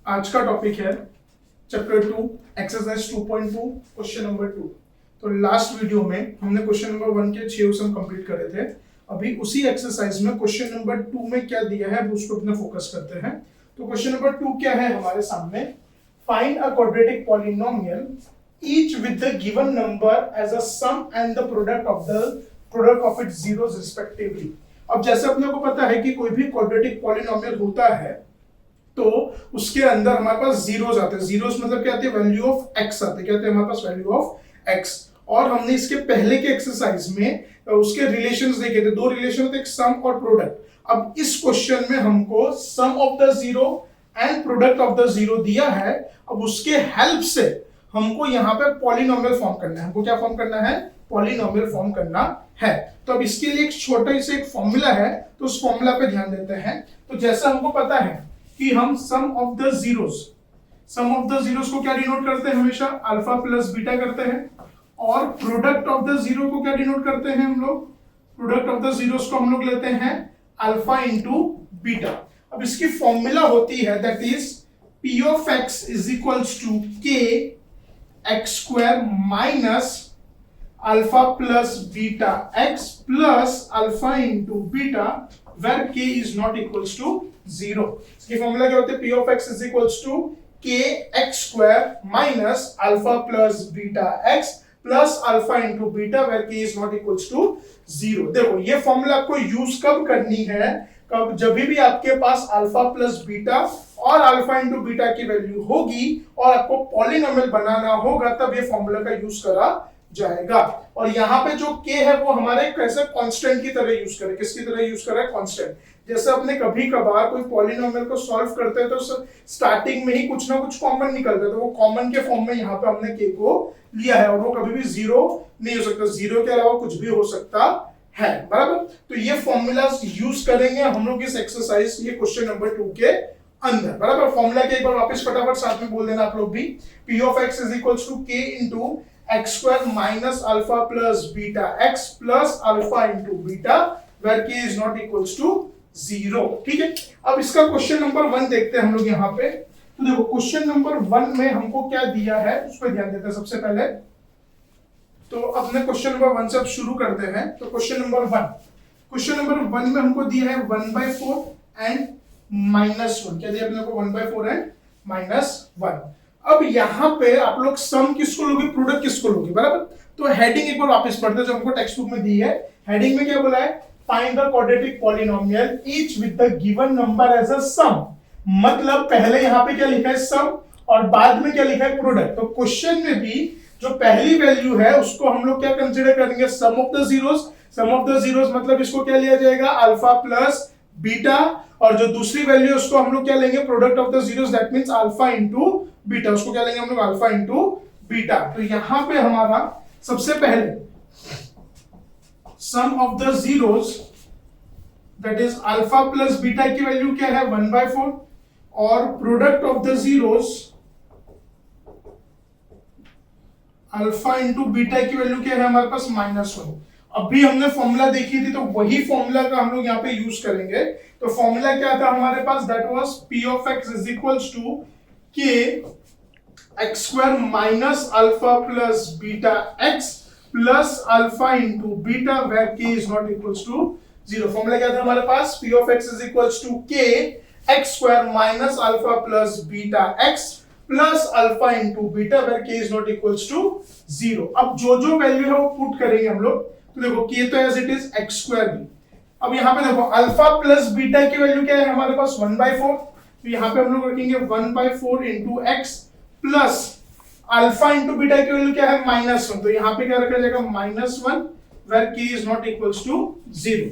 आज का टॉपिक है चैप्टर 2 एक्सरसाइज 2.2 क्वेश्चन नंबर 2। तो लास्ट वीडियो में हमने क्वेश्चन नंबर 1 के 6 सम कंप्लीट करे थे। अभी उसी एक्सरसाइज में क्वेश्चन नंबर 2 में क्या दिया है उस पर अपने फोकस करते हैं। तो क्वेश्चन नंबर 2 क्या है हमारे सामने, find a quadratic polynomial each with the given number as a sum and the product of its zeros respectively. अब जैसे अपने को पता है कि कोई भी क्वाड्रेटिक पॉलिनोमियल होता है तो उसके अंदर हमारे पास जीरोस आते हैं। जीरोस मतलब क्या आते हैं, वैल्यू ऑफ एक्स आते हैं। क्या आते हैं हमारे पास, वैल्यू ऑफ एक्स। और हमने इसके पहले के एक्सरसाइज में उसके रिलेशंस देखे थे, दो रिलेशन थे, एक सम और प्रोडक्ट। अब इस क्वेश्चन में हमको sum of the zero and product of the zero दिया है। अब उसके हेल्प से हमको यहाँ पे पॉलिनोमियल फॉर्म करना है। हमको क्या फॉर्म करना है, पॉलिनोमियल फॉर्म करना है। तो अब इसके लिए एक छोटा से एक फॉर्मूला है, तो उस फॉर्मूला पे ध्यान देते हैं। तो जैसा हमको पता है कि हम सम ऑफ द जीरोस को क्या डिनोट करते हैं, हमेशा अल्फा प्लस बीटा करते हैं। और प्रोडक्ट ऑफ द जीरो को क्या डिनोट करते हैं हम लोग, प्रोडक्ट ऑफ द जीरोस को हम लोग लेते हैं अल्फा इंटू बीटा। अब इसकी फॉर्मूला होती है that is P of X is equals to K X square minus alpha plus beta X plus alpha into beta where K is not equals to zero. इसकी formula क्या होती है, P of X is equals to K X square minus alpha plus beta X plus alpha into beta where K is not equals to zero. देखो ये formula आपको use कब करनी है, कब, जब भी आपके पास अल्फा प्लस बीटा और अल्फा इंटू बीटा की वैल्यू होगी और आपको पॉलिनोमियल बनाना होगा, तब ये फॉर्मूला का यूज करा जाएगा। और यहाँ पे जो k है वो हमारे कैसे कांस्टेंट की तरह यूज करें, किसकी तरह यूज करें, कांस्टेंट। जैसे अपने कभी कभार कोई पॉलिनोमियल को सॉल्व करते हैं तो स्टार्टिंग में ही कुछ ना कुछ कॉमन निकलता है, तो वो कॉमन के फॉर्म में यहाँ पे हमने k को लिया है। और वो कभी भी जीरो नहीं हो सकता, जीरो के अलावा कुछ भी हो सकता है, बराबर। तो ये फॉर्मूला यूज करेंगे हम लोग इस एक्सरसाइज, ये क्वेश्चन नंबर 2 के अंदर, बराबर। फॉर्मूला के एक बार वापस फटाफट साथ में बोल देना आप लोग भी, P of X is equals to K into X square minus alpha plus beta X plus alpha into beta where K is not equals to zero. ठीक है, अब इसका क्वेश्चन नंबर 1 देखते हैं हम लोग यहाँ पे। तो देखो क्वेश्चन नंबर 1 में हमको क्या दिया है उस पर ध्यान देते हैं सबसे पहले। तो अपने क्वेश्चन नंबर 1 से अब शुरू करते हैं। तो क्वेश्चन नंबर 1 में हमको दिया है 1/4 एंड -1। क्या दिया अपने को, 1/4 एंड -1। अब यहाँ पे आप लोग सम किसको लोगे, प्रोडक्ट किसको लोगे, बराबर। तो हेडिंग एक बार वापस पढ़ते हैं जो हमको टेक्स्ट बुक में दी है। हेडिंग में क्या बोला है, find the quadratic polynomial each with the given number as a sum. मतलब पहले यहाँ पे क्या लिखा है, सम, और बाद में क्या लिखा है, प्रोडक्ट। तो क्वेश्चन में भी जो पहली वैल्यू है उसको हम लोग क्या कंसिडर करेंगे, sum of the zeros. Sum of the zeros मतलब इसको क्या लिया जाएगा, अल्फा प्लस बीटा। और जो दूसरी वैल्यू है उसको हम लोग क्या लेंगे, product of the zeros, that means alpha into beta. उसको क्या लेंगे हम लोग, अल्फा इनटू बीटा। तो यहां पे हमारा सबसे पहले sum of the zeros that is alpha plus beta की वैल्यू क्या है, 1/4। और product of the zeros alpha into beta की वैल्यू क्या है हमारे पास, -1। अभी हमने फॉर्मूला देखी थी तो वही फॉर्मूला का हम लोग यहाँ पे यूज करेंगे। तो फॉर्मूला क्या था हमारे पास, that was P of X is equals to K X square minus alpha plus beta X plus alpha into beta where के is not equals to zero. Formula क्या था हमारे पास, P of X is equals to K X square minus alpha plus beta X plus alpha into beta where के is not equals to zero. अब जो value है वो put करेंगे हम लोग। तो देखो k तो as it is x square भी। अब यहाँ पे देखो अल्फा प्लस बीटा की वैल्यू क्या है हमारे पास, 1/4। तो यहाँ पे हम लोग रखेंगे 1/4 into x plus alpha into beta की वैल्यू क्या है, -1। तो यहाँ पे क्या रखा जाएगा, -1 वेयर के is not equals to zero.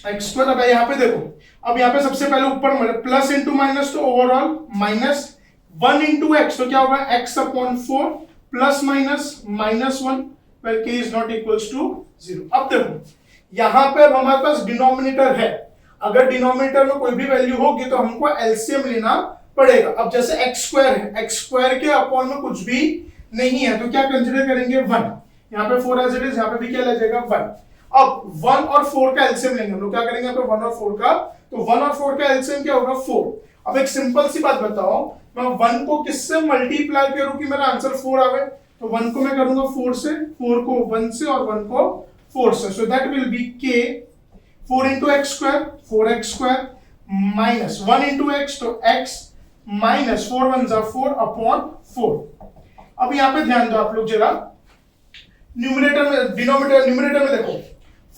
X square. अब यहाँ पे देखो, अब यहाँ पे सबसे पहले ऊपर प्लस इंटू माइनस, तो ओवरऑल -1 इंटू एक्स, तो क्या होगा x/4 plus minus -1 where k is not equals to 0। अब देखो यहां पे अब हमारे पास डिनोमिनेटर है, अगर डिनोमिनेटर में कोई भी वैल्यू होगी तो हमको एलसीएम लेना पड़ेगा। अब जैसे एक्स स्क्वायर है, एक्स स्क्वायर के अपॉन में कुछ भी नहीं है तो क्या कंसीडर करेंगे, 1। यहाँ पे 4 एज इट इज, यहाँ पे भी क्या ले जाएगा, 1। अब 1 और 4 का एलसीएम लेंगे हम लोग, क्या करेंगे यहाँ पे 1 और 4 का। तो 1 और 4 का एलसीएम क्या होगा, 4। अब एक सिंपल सी बात बताओ, मैं 1 को किससे मल्टीप्लाई करूं कि मेरा आंसर 4 आवे? तो 1 को मैं करूंगा 4 से, 4 को 1 से और 1 को 4 से, so that will B k 4 into x square 4x square minus 1 into x तो x minus 4 1 जा 4 upon 4। अब यहाँ पे ध्यान दो आप लोग जरा, न्यूमरेटर में न्यूमरेटर में देखो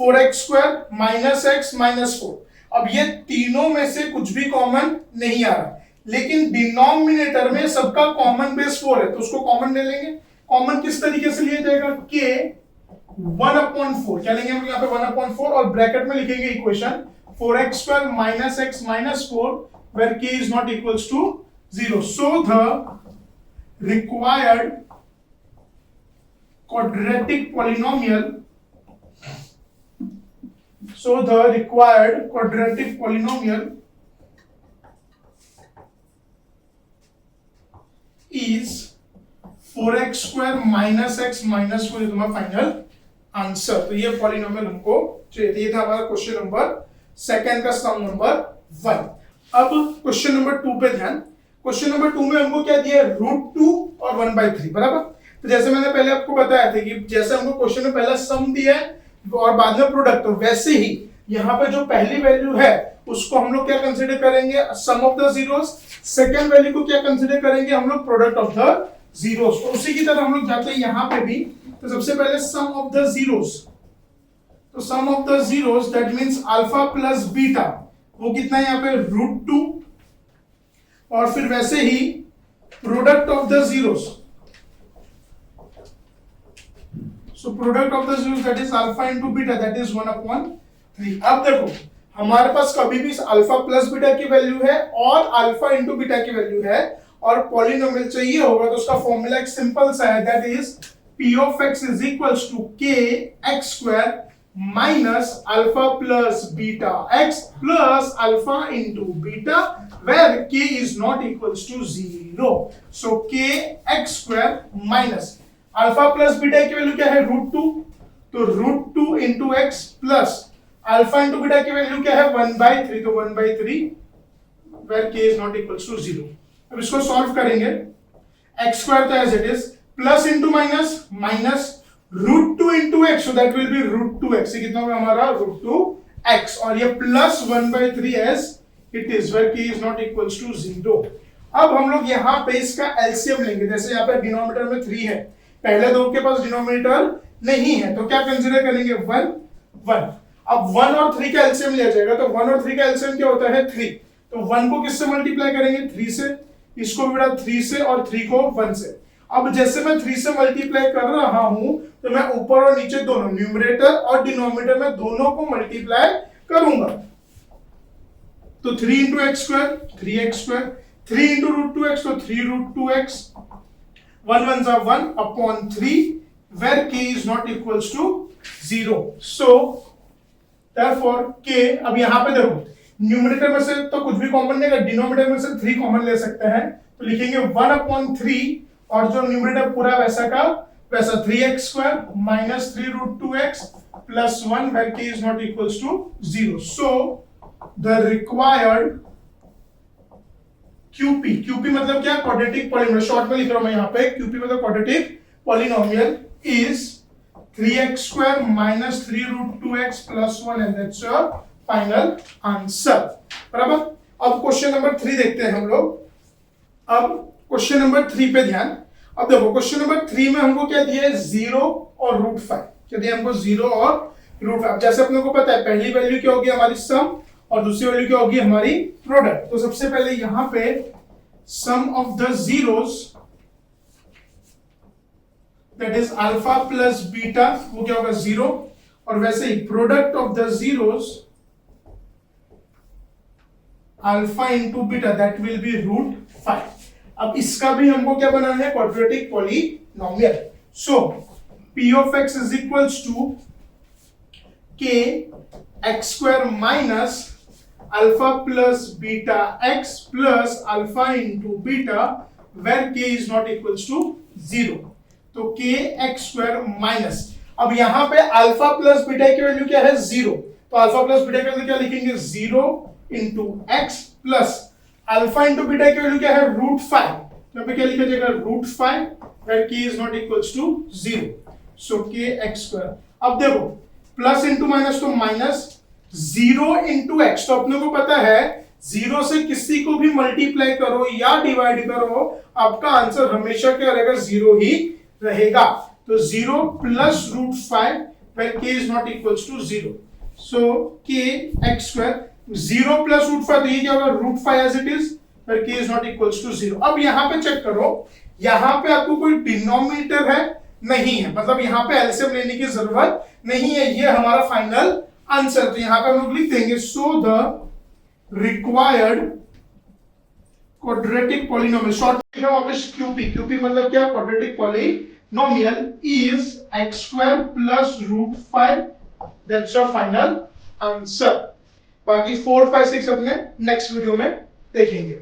4x square minus x minus 4। अब ये तीनों में से कुछ भी कॉमन नहीं आ रहा, लेकिन डिनोमिनेटर में सबका कॉमन बेस 4 है, तो उसको कॉमन ले लेंगे। कॉमन किस तरीके से लिया जाएगा? k 1/4 क्या लेंगे हम यहाँ पे 1/4 और ब्रैकेट में लिखेंगे equation 4x square minus x minus 4 where k is not equals to 0, so the required quadratic polynomial is 4x square minus x minus 4 is तुम्हारा फाइनल आंसर। तो ये पॉलिनोमियल हमको चाहिए। ये था हमारा क्वेश्चन नंबर सेकंड का सम नंबर 1। अब क्वेश्चन नंबर 2 पे ध्यान। क्वेश्चन नंबर 2 में हमको क्या दिया है? √2 और 1/3 बराबर। तो जैसे मैंने पहले आपको बताया था कि जैसे हमको क्वेश्चन में पहला सम दिया है और बाद में प्रोडक्ट, तो वैसे ही यहाँ पे जो पहली वैल्यू है उसको हम लोग क्या कंसीडर करेंगे? Sum of the zeros. Second value को क्या कंसीडर करेंगे हम लोग? Product of the zeros. तो उसी की तरह हम लोग जाते हैं यहाँ पे भी। तो सबसे पहले सम ऑफ द जीरोस, तो sum of the zeros that means alpha plus beta, वो कितना है यहाँ पे? √2। और फिर वैसे ही product of the zeros, so product of the zeros that is alpha into beta that is 1/3। अब देखो हमारे पास कभी भी अल्फा प्लस बीटा की वैल्यू है और अल्फा इनटू बीटा की वैल्यू है और पॉलिनोमियल चाहिए होगा, तो उसका फॉर्मूला एक सिंपल सा है, that is p of x is equals to k x square minus alpha plus beta x plus alpha into beta where k is not equals to 0. So k x square minus alpha plus beta की value क्या है? √2, तो √2 into x plus alpha into beta की value क्या है? 1/3, तो 1/3 where k is not equals to 0। अब इसको सॉल्व करेंगे, x square तो as it is, plus into minus minus √2 into x, so that will be √2x। ये कितना होगा हमारा? √2x। और ये plus 1/3 as it is where k is not equals to 0। अब हम लोग यहाँ पे इसका एलसीएम लेंगे। जैसे यहाँ पे डिनोमिनेटर में 3 है, पहले दो के पास डिनोमिनेटर नहीं है, तो क्या कंसीडर करेंगे? 1। अब 1 और 3 का एलसीएम लिया जाएगा, तो 1 और 3 का एलसीएम क्या होता है? 3। तो 1 को किससे मल्टीप्लाई करेंगे? 3 से, इसको भी बेटा 3 से और 3 को 1 से। अब जैसे मैं 3 से मल्टीप्लाई कर रहा हूं, तो मैं ऊपर और नीचे दोनों, न्यूमरेटर और डिनोमिनेटर में दोनों को मल्टीप्लाई करूंगा। तो 3 into x square 3x square, 3 into √2x तो 3√2x, 1 1 जा 1 upon 3 where k is not equals to 0। So therefore k, अब यहाँ पे देखो न्यूमरेटर में से तो कुछ भी कॉमन नहीं है, डिनोमिनेटर में से 3 कॉमन ले सकते हैं, तो लिखेंगे 1/3 और जो न्यूमरेटर पूरा वैसा का वैसा 3x square minus 3√2x plus 1 where k is not equals to 0। So the required QP मतलब क्या? Quadratic polynomial. शॉर्ट में लिख रहा हूं मैं यहाँ पे, QP मतलब quadratic polynomial is 3x square minus 3√2x plus 1 and that's your final answer। बराबर। अब क्वेश्चन नंबर 3 देखते हैं हम लोग। अब क्वेश्चन नंबर 3 पे ध्यान। अब देखो क्वेश्चन नंबर 3 में हमको क्या दिया है? 0 और √5। क्या दिया हमको? 0 और √5। जैसे अपने को पता है पहली वैल्यू क्या होगी हमारी? सम, और दूसरी वैल्यू क्या होगी हमारी? प्रोडक्ट। तो सबसे पहले यहां पे sum of the zeros that is alpha plus beta, वो क्या होगा? 0। और वैसे ही product of the zeros alpha into beta that will be √5। अब इसका भी हमको क्या बनाना है? Quadratic polynomial. So p of x is equals to k x square minus alpha plus beta x plus alpha into beta where k is not equals to 0। तो k x square minus, अब यहां पे alpha plus beta की value क्या है? 0। तो alpha plus beta की value क्या लिखेंगे? 0 into x plus alpha into beta की वैल्यू क्या है √5, तो पे क्या लिखा जाएगा √5 where k is not equals to 0, so kx²। अब देखो प्लस इंटू माइनस तो माइनस, 0 इंटू एक्स, तो अपने को पता है 0 से किसी को भी मल्टीप्लाई करो या डिवाइड करो आपका आंसर हमेशा क्या रहेगा 0 ही रहेगा। तो 0 plus √5 where k is not equals to 0, so kx², 0 plus √5 तो ये क्या होगा √5 as it is where k is not equals to 0। अब यहां पे चेक करो, यहां पे आपको कोई डिनोमिनेटर है नहीं है, मतलब यहां पे एलसीएम लेने की जरूरत नहीं है, ये हमारा फाइनल आंसर। तो यहां पे हम लोग लिख देंगे so the required quadratic polynomial, short में वापस क्यूपी, क्यूपी मतलब क्या quadratic polynomial is x² plus √5, that's your final answer. बाकी 4, 5, 6 अपने नेक्स्ट वीडियो में देखेंगे।